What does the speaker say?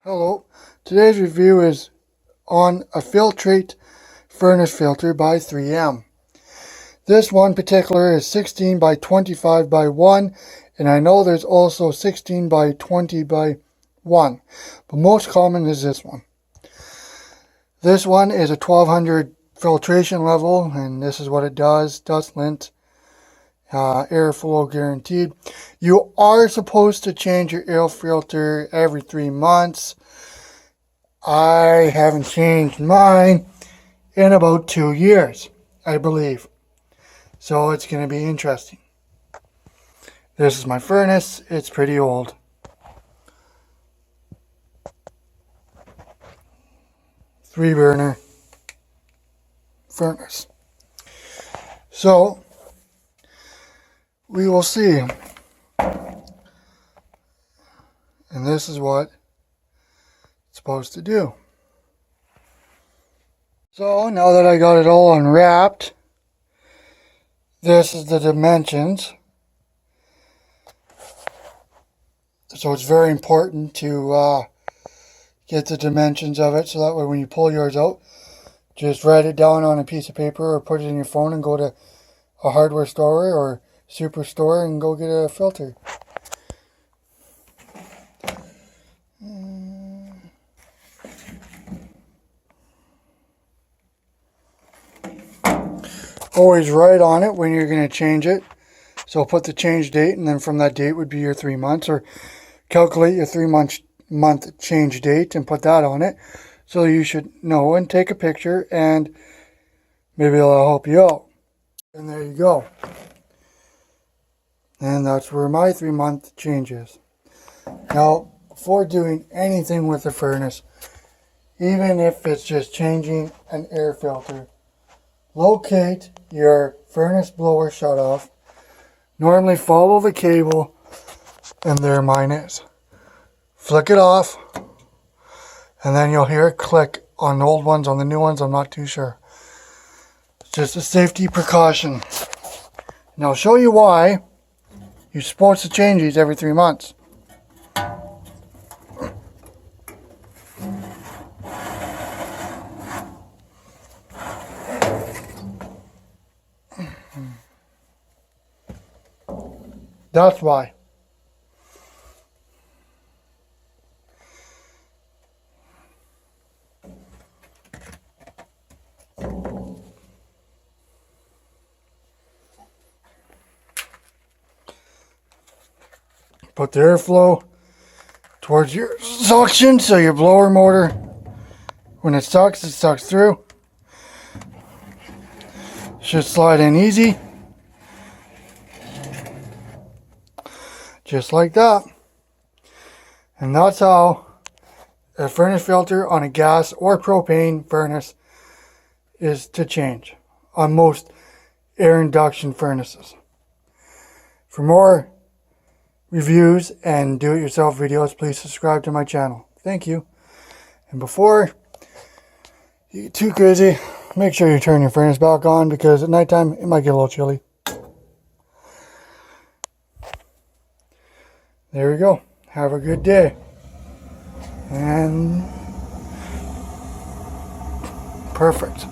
Hello, today's review is on a Filtrete furnace filter by 3M. This one particular is 16 by 25 by 1, and I know there's also 16 by 20 by 1, but most common is this one. This one is a 1200 filtration level, and this is what it does: dust lint, airflow guaranteed. You are supposed to change your air filter every 3 months. I haven't changed mine in about 2 years, I believe. So it's going to be interesting. This is my furnace. It's pretty old. Three-burner furnace. So we will see. And this is what it's supposed to do. So now that I got it all unwrapped, this is the dimensions. So it's very important to get the dimensions of it, so that way when you pull yours out, just write it down on a piece of paper or put it in your phone and go to a hardware store or superstore and go get a filter. Always write on it when you're going to change it. So put the change date, and then from that date would be your 3 months, or calculate your 3 month change date and put that on it. So you should know, and take a picture, and maybe it'll help you out. And there you go. And that's where my 3 month change is. Now, before doing anything with the furnace, even if it's just changing an air filter, locate your furnace blower shutoff. Normally follow the cable, and there mine is. Flick it off, and then you'll hear it click on the old ones. On the new ones, I'm not too sure. It's just a safety precaution. And I'll show you why you're supposed to change these every 3 months. That's why. Put the airflow towards your suction, so your blower motor, when it sucks through. Should slide in easy. Just like that. And that's how a furnace filter on a gas or propane furnace is to change on most air induction furnaces. For more reviews and do-it-yourself videos, please subscribe to my channel. Thank you. And before you get too crazy, make sure you turn your furnace back on, because at nighttime it might get a little chilly. There we go. Have a good day. And perfect.